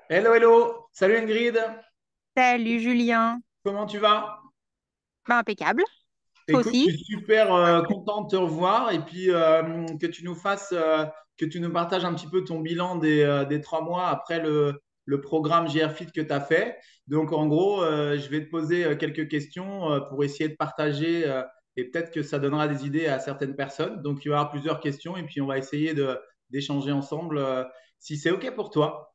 Hello, hello! Salut Ingrid! Salut Julien. Comment tu vas? Bah, impeccable. Toi Écoute, je aussi? suis super content de te revoir et puis que tu nous partages un petit peu ton bilan des 3 mois après le programme GR Fit que tu as fait. Donc, en gros, je vais te poser quelques questions pour essayer de partager et peut-être que ça donnera des idées à certaines personnes. Donc, il va y avoir plusieurs questions et puis on va essayer d'échanger ensemble si c'est OK pour toi.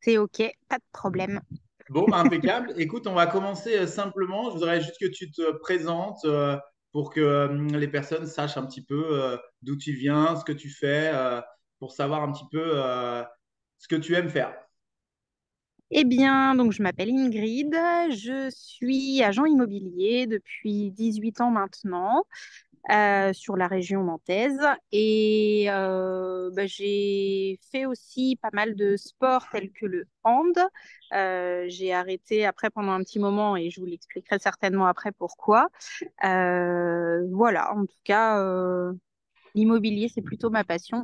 C'est OK, pas de problème. Bon, bah, impeccable. Écoute, on va commencer simplement. Je voudrais juste que tu te présentes pour que les personnes sachent un petit peu d'où tu viens, ce que tu fais, pour savoir un petit peu ce que tu aimes faire. Eh bien, donc je m'appelle Ingrid, je suis agent immobilier depuis 18 ans maintenant sur la région nantaise et j'ai fait aussi pas mal de sports tels que le hand. J'ai arrêté après pendant un petit moment et je vous l'expliquerai certainement après pourquoi. Voilà, en tout cas, l'immobilier, c'est plutôt ma passion.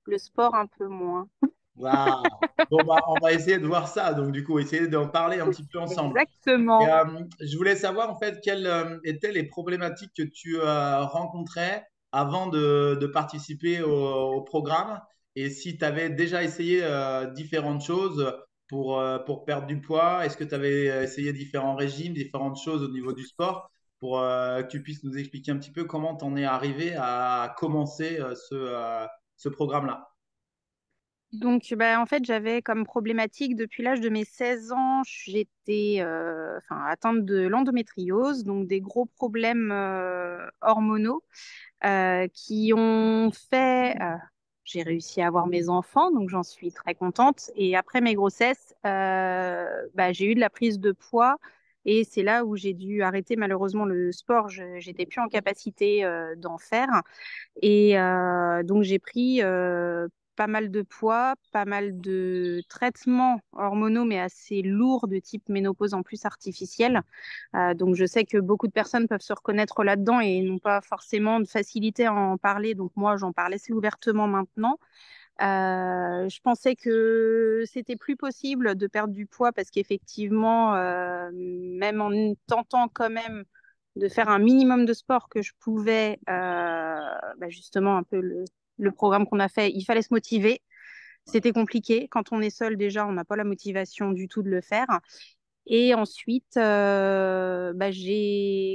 Le sport, un peu moins. Waouh. Bon, bah, on va essayer de voir ça. Donc, du coup, essayer d'en parler un petit peu ensemble. Et Exactement. je voulais savoir en fait quelles étaient les problématiques que tu rencontrais avant de participer au programme et si tu avais déjà essayé différentes choses pour perdre du poids. Est-ce que tu avais essayé différents régimes, différentes choses au niveau du sport pour que tu puisses nous expliquer un petit peu comment tu en es arrivé à commencer ce programme-là? Donc, bah, en fait, j'avais comme problématique depuis l'âge de mes 16 ans, j'étais atteinte de l'endométriose, donc des gros problèmes hormonaux qui ont fait. J'ai réussi à avoir mes enfants, donc j'en suis très contente. Et après mes grossesses, j'ai eu de la prise de poids. Et c'est là où j'ai dû arrêter malheureusement le sport. Je n'étais plus en capacité d'en faire. Et donc, j'ai pris pas mal de poids, pas mal de traitements hormonaux, mais assez lourds de type ménopause en plus artificielle. Donc, je sais que beaucoup de personnes peuvent se reconnaître là-dedans et n'ont pas forcément de facilité à en parler. Donc, moi, j'en parle assez ouvertement maintenant. Je pensais que c'était plus possible de perdre du poids parce qu'effectivement, même en tentant quand même de faire un minimum de sport que je pouvais, justement un peu le programme qu'on a fait, il fallait se motiver. C'était compliqué. Quand on est seul, déjà, on n'a pas la motivation du tout de le faire. Et ensuite, j'ai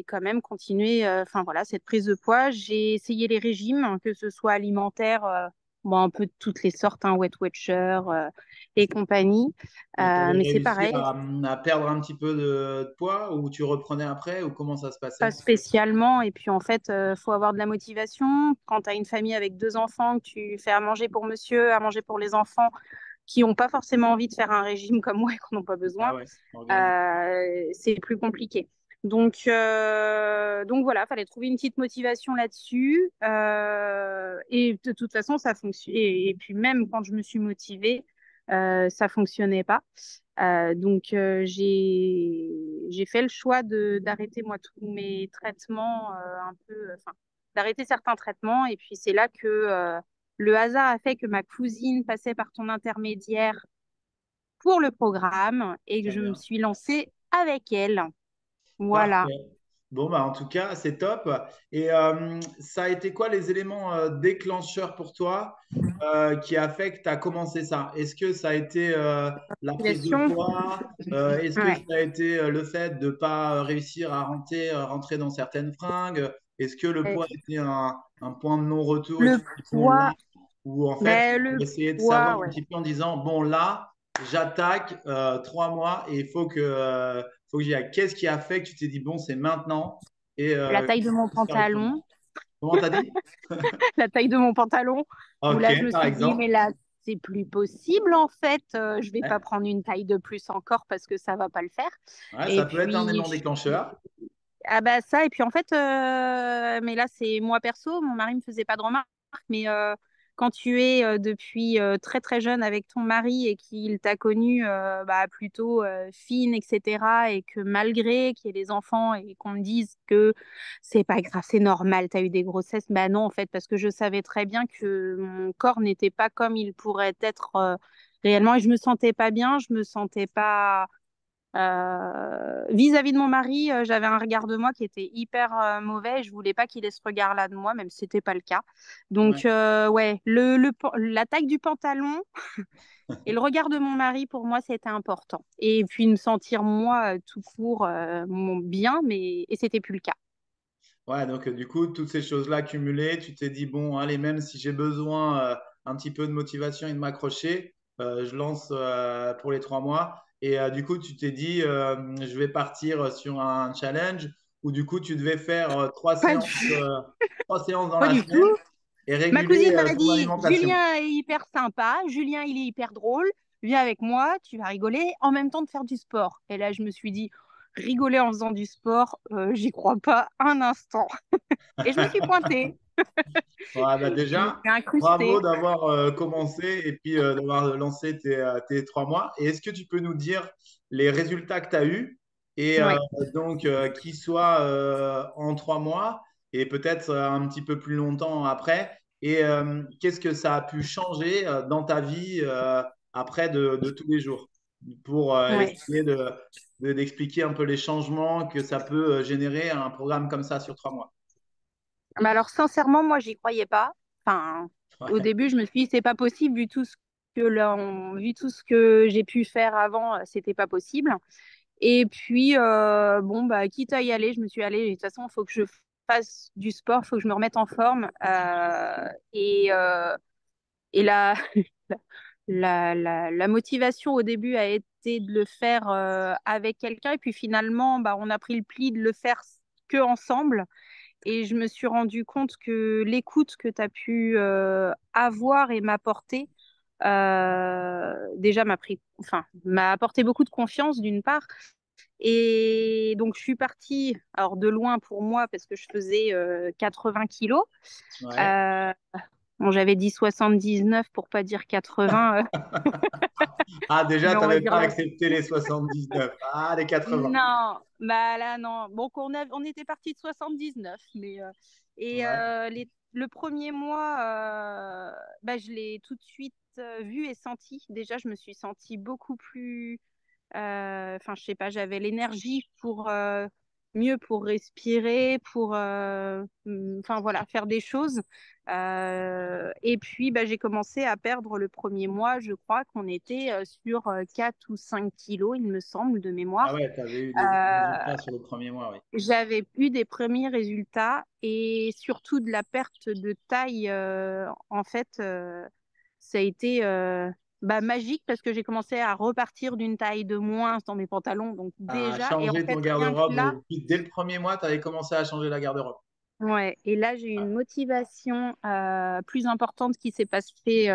quand même continué, voilà, cette prise de poids. J'ai essayé les régimes, que ce soit alimentaire, bon, un peu de toutes les sortes, hein, Weight Watcher et compagnie. Et tu avais Mais c'est réussi pareil, à perdre un petit peu de poids ou tu reprenais après ou comment ça se pas passait? spécialement. Et puis en fait, faut avoir de la motivation. Quand tu as une famille avec deux enfants, que tu fais à manger pour monsieur, à manger pour les enfants, qui n'ont pas forcément envie de faire un régime comme moi et qu'on n'en ont pas besoin, Ah ouais, organique. c'est plus compliqué. Donc voilà, fallait trouver une petite motivation là-dessus. Et de toute façon, ça fonctionne. Et puis même quand je me suis motivée, ça fonctionnait pas. J'ai fait le choix de d'arrêter moi tous mes traitements un peu, d'arrêter certains traitements. Et puis c'est là que le hasard a fait que ma cousine passait par ton intermédiaire pour le programme et que Très je me bien. suis lancée avec elle. Voilà. Parfait. Bon, bah, en tout cas, c'est top. Et ça a été quoi les éléments déclencheurs pour toi qui a fait que tu as commencé ça? Est-ce que ça a été la prise de Motivation. poids? Est-ce que Ouais. ça a été le fait de ne pas réussir à rentrer dans certaines fringues? Est-ce que le Et poids était un point de non-retour et le tu t'es dit, bon là, poids, ou en fait, le tu essayé de savoir poids, un ouais. petit peu en disant, bon là, j'attaque 3 mois et il faut que j'y aille. Qu'est-ce qui a fait que tu t'es dit, bon, c'est maintenant et La taille de mon j'espère le comment? pantalon, Comment t'as dit? la taille de mon pantalon, où Ok, là je me par suis dit, exemple. mais là c'est plus possible en fait. Je vais pas Ouais, prendre une taille de plus encore parce que ça va pas le faire. ouais, Et ça peut être un puis élément déclencheur. ah bah ça, et puis en fait, mais là c'est moi perso, mon mari me faisait pas de remarques, mais quand tu es depuis très très jeune avec ton mari et qu'il t'a connue plutôt fine, etc., et que malgré qu'il y ait des enfants et qu'on me dise que c'est pas grave, c'est normal, t'as eu des grossesses, bah non en fait, parce que je savais très bien que mon corps n'était pas comme il pourrait être réellement, et je me sentais pas bien, je me sentais pas vis-à-vis de mon mari, j'avais un regard de moi qui était hyper mauvais. Je voulais pas qu'il ait ce regard-là de moi, même si c'était pas le cas. Ouais. Donc, ouais, la taille du pantalon et le regard de mon mari, pour moi, c'était important. Et puis, me sentir, moi, tout court, bien, et c'était plus le cas. Ouais, donc du coup, toutes ces choses-là cumulées, tu t'es dit, bon, allez, même si j'ai besoin un petit peu de motivation et de m'accrocher, je lance pour les 3 mois. Et du coup, tu t'es dit, je vais partir sur un challenge où du coup, tu devais faire Pas du, 3 séances dans pas la du tout. semaine et Ma réguler cousine m'a ton dit, alimentation. Julien est hyper sympa, Julien, il est hyper drôle, viens avec moi, tu vas rigoler, en même temps de faire du sport. Et là, je me suis dit, rigoler en faisant du sport, j'y crois pas un instant. Et je me suis pointée, Ouais, bah je me déjà, suis bravo incrustée. d'avoir commencé et puis d'avoir lancé tes 3 mois. Et est-ce que tu peux nous dire les résultats que tu as eus et Ouais. donc qu'ils soient en 3 mois et peut-être un petit peu plus longtemps après? Et qu'est-ce que ça a pu changer dans ta vie après de tous les jours pour Ouais. essayer d'expliquer un peu les changements que ça peut générer un programme comme ça sur 3 mois? Mais alors, sincèrement, moi, j'y croyais pas. Enfin, au Ouais. début, je me suis dit, c'est pas possible, vu tout ce que j'ai pu faire avant, c'était pas possible. Et puis, bon, bah, quitte à y aller, je me suis allée. De toute façon, il faut que je fasse du sport, il faut que je me remette en forme. Et la motivation au début a été de le faire avec quelqu'un. Et puis finalement, bah, on a pris le pli de le faire que ensemble. Et je me suis rendu compte que l'écoute que tu as pu avoir et m'apporter, déjà m'a apporté beaucoup de confiance d'une part. Et donc, je suis partie, alors de loin pour moi, parce que je faisais 80 kilos. Ouais. Euh, bon, j'avais dit 79 pour pas dire 80, Ah, déjà, mais tu on va n'avais dire pas la... accepté les 79. Ah, les 80. Non, bah là, non. Donc, on était parti de 79, Ouais. le premier mois, bah, je l'ai tout de suite vu et senti. Déjà, je me suis sentie beaucoup plus enfin, je sais pas, j'avais l'énergie pour mieux pour respirer, enfin voilà, faire des choses. Et puis, bah, j'ai commencé à perdre le premier mois. Je crois qu'on était sur 4 ou 5 kilos, il me semble, de Ah mémoire. ouais, tu avais eu des Euh, résultats sur le premier mois, oui. J'avais eu des premiers résultats et surtout de la perte de taille. En fait, ça a été bah, magique parce que j'ai commencé à repartir d'une taille de moins dans mes pantalons. Donc À déjà, et en changer ton fait, rien que là, garde-robe. Dès le premier mois, tu avais commencé à changer la garde-robe. ouais, et là, j'ai eu une Ah, motivation plus importante qui s'est passée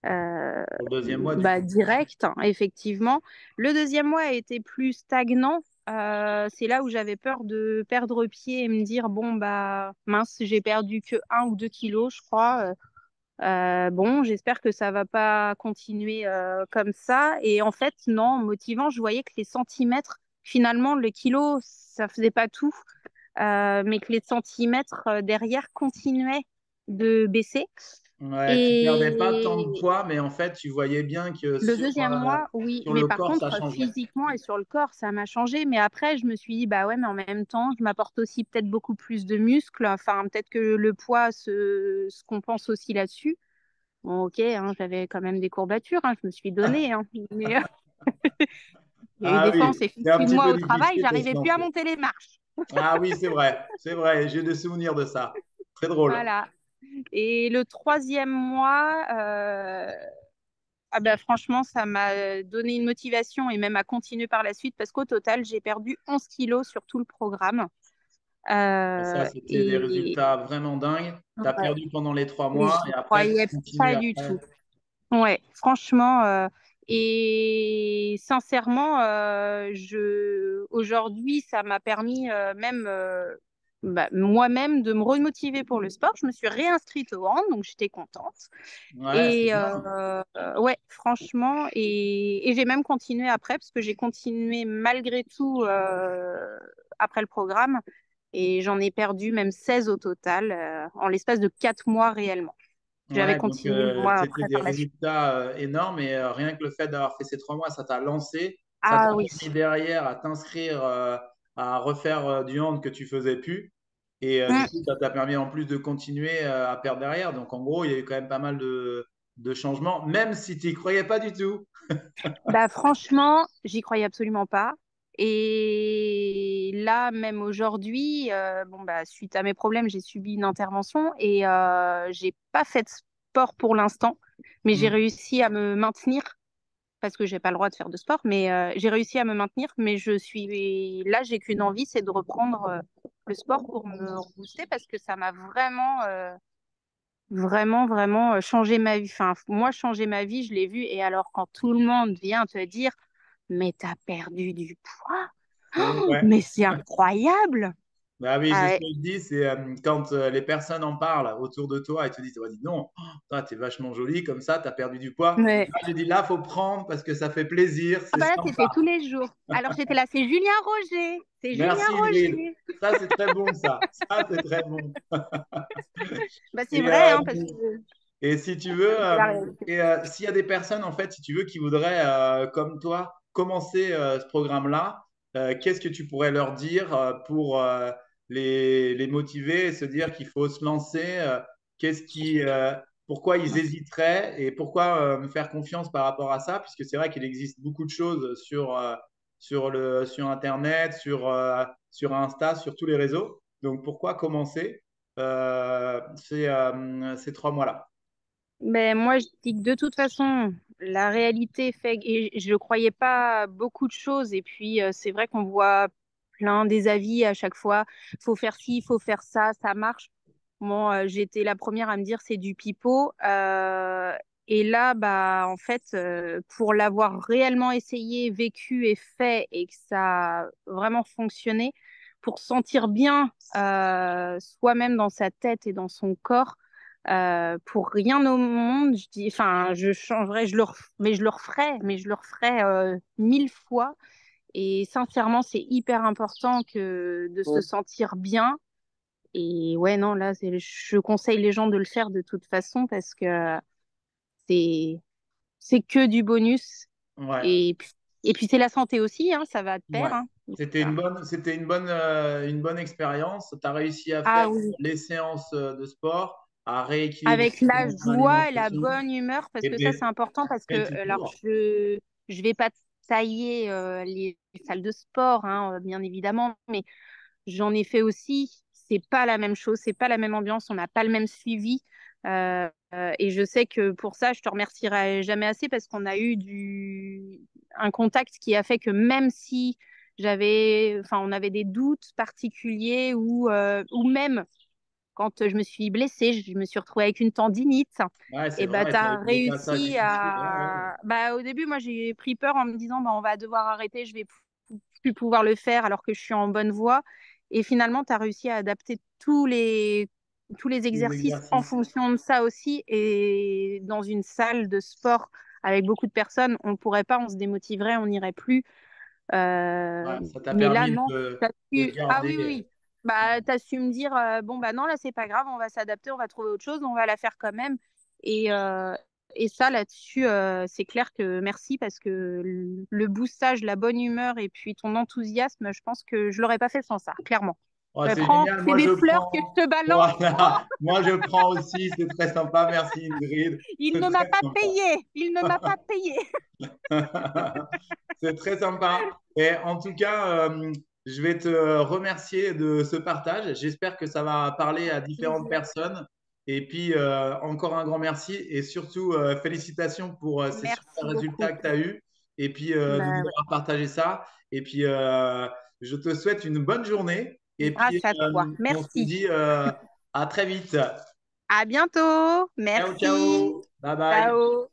pour le deuxième mois, du bah, coup. direct, hein, effectivement. Le deuxième mois a été plus stagnant. C'est là où j'avais peur de perdre pied et me dire, bon, bah mince, j'ai perdu que 1 ou 2 kilos, je crois. Bon, j'espère que ça va pas continuer comme ça. Et en fait, non, motivant, je voyais que les centimètres, finalement, le kilo, ça faisait pas tout, mais que les centimètres derrière continuaient de baisser. Ouais, tu perdais pas tant de Et poids, mais en fait, tu voyais bien que le deuxième mois, oui, sur mais le par corps, ça contre, changeait. physiquement et sur le corps, ça m'a changé. Mais après, je me suis dit, bah ouais, mais en même temps, je m'apporte aussi peut-être beaucoup plus de muscles. Enfin, peut-être que le poids se compense aussi là-dessus. Bon, ok, hein, j'avais quand même des courbatures, hein, je me suis donnée. Hein, mais il y a eu Ah des fois, on oui, s'est c'est un foutu de petit moi peu au travail, difficile de se j'arrivais plus à lancer. monter les marches. Ah oui, c'est vrai, c'est vrai. J'ai des souvenirs de ça. Très drôle. Voilà. Et le troisième mois, ah ben, franchement, ça m'a donné une motivation et même à continuer par la suite parce qu'au total, j'ai perdu 11 kilos sur tout le programme. Et ça, c'était des Et résultats vraiment dingues. Tu as ouais, perdu pendant les trois et mois et j'y après, tu croyais continues pas du après. tout. Ouais, franchement, et sincèrement, aujourd'hui, ça m'a permis même bah, moi-même de me remotiver pour le sport. Je me suis réinscrite au hand, donc j'étais contente. Ouais, c'est Et bien. ouais, franchement, et j'ai même continué après, parce que j'ai continué malgré tout après le programme, et j'en ai perdu même 16 au total, en l'espace de 4 mois réellement. J'avais Ouais, donc continué moi c'était après des par la suite. résultats énormes et rien que le fait d'avoir fait ces 3 mois, ça t'a lancé, ça t'a Ah oui. permis derrière à t'inscrire à refaire du hand que tu faisais plus. Et du Mm. coup, ça t'a permis en plus de continuer à perdre derrière. Donc en gros, il y a eu quand même pas mal de changements, même si tu n'y croyais pas du tout. Bah franchement, j'y croyais absolument pas. Et là, même aujourd'hui, bon bah suite à mes problèmes, j'ai subi une intervention et j'ai pas fait de sport pour l'instant, mais j'ai Mm. réussi à me maintenir parce que j'ai pas le droit de faire de sport, mais j'ai réussi à me maintenir. Mais je suis là, j'ai qu'une envie, c'est de reprendre le sport pour me rebooster parce que ça m'a vraiment changé ma vie. Enfin, moi, changer ma vie, je l'ai vu. Et alors, quand tout le monde vient te dire, mais t'as perdu du poids, oh, Ouais. mais c'est incroyable. Bah oui, c'est Ah ce ouais. que je dis, c'est quand les personnes en parlent autour de toi et te disent, oh, dis donc, oh, toi, t'es vachement jolie comme ça, t'as perdu du poids. Mais- Là, j'ai dit, là, faut prendre parce que ça fait plaisir, Ah c'est bah là, sympa. c'était tous les jours. Alors, j'étais là, c'est Julien Roger. C'est Julien Merci Ingrid. Roger. Ça, c'est très bon, ça. Ça, c'est très bon. Bah, c'est Et, vrai, hein, parce que et si tu veux, c'est la réalité. s'il y a des personnes, en fait, si tu veux, qui voudraient, comme toi, commencer ce programme-là, qu'est-ce que tu pourrais leur dire pour les motiver et se dire qu'il faut se lancer qu'est-ce qui, pourquoi ils hésiteraient et pourquoi me faire confiance par rapport à ça, puisque c'est vrai qu'il existe beaucoup de choses sur Internet, sur Insta, sur tous les réseaux. Donc, pourquoi commencer ces 3 mois-là? Mais moi, je dis que de toute façon, la réalité fait, et je ne croyais pas beaucoup de choses. Et puis, c'est vrai qu'on voit plein des avis à chaque fois. Faut faire ci, faut faire ça, ça marche. Moi, j'étais la première à me dire c'est du pipeau. Et là, bah, en fait, pour l'avoir réellement essayé, vécu et fait, et que ça a vraiment fonctionné, pour se sentir bien soi-même dans sa tête et dans son corps, pour rien au monde, je dis, enfin, je changerais, mais je le referais, mais je le referais 1000 fois. Et sincèrement, c'est hyper important que de se sentir bien. Et ouais, non, là, je conseille les gens de le faire de toute façon parce que c'est, c'est que du bonus. Ouais, Et puis c'est la santé aussi, hein, ça va de pair, ouais. hein. Donc, C'était une bonne expérience. Tu as réussi à faire ah oui, les séances de sport, à rééquilibrer avec la ton joie et la alimentation. bonne humeur, parce Et, que ça, c'est important, parce que, et alors, toujours. je vais pas tailler les salles de sport, hein, bien évidemment, mais j'en ai fait aussi. C'est pas la même chose, c'est pas la même ambiance, on n'a pas le même suivi. Et je sais que pour ça, je te remercierai jamais assez parce qu'on a eu un contact qui a fait que même si on avait des doutes particuliers ou même quand je me suis blessée, je me suis retrouvée avec une tendinite. Ouais, c'est Et bah, vrai, tu tu as as eu des passages réussi difficiles. Ouais, ouais. à. Bah, au début, moi, j'ai pris peur en me disant, bah, on va devoir arrêter, je vais plus pouvoir le faire alors que je suis en bonne voie. Et finalement, tu as réussi à adapter tous les Les exercices en exercices. fonction de ça aussi. Et dans une salle de sport avec beaucoup de personnes, on ne pourrait pas, on se démotiverait, on n'irait plus. Ouais, ça t'a Mais là, permis non. de Ah oui, garder. oui, oui. Bah, t'as su me dire, bon, bah non, là, c'est pas grave, on va s'adapter, on va trouver autre chose, on va la faire quand même. Et ça, là-dessus, c'est clair que merci parce que le boostage, la bonne humeur et puis ton enthousiasme, je pense que je l'aurais pas fait sans ça, clairement. Oh, Mais c'est prends, génial. c'est Moi, des je fleurs que je prends. te balance, prends. Voilà. Moi, je prends aussi. C'est très sympa. Merci, Ingrid. Il C'est ne m'a très pas sympa. payé, il ne m'a pas payé. C'est très sympa. Et en tout cas, je vais te remercier de ce partage. J'espère que ça va parler à différentes Plaisir. personnes. Et puis, encore un grand merci et surtout, félicitations pour ces super Merci résultats beaucoup. que tu as eus et puis de nous Bah, avoir partagé ça. Et puis, je te souhaite une bonne journée. Et ouais. puis, Grâce à toi. on se Merci. dit à très vite. À bientôt. Ciao, Merci. ciao. Bye bye. Ciao.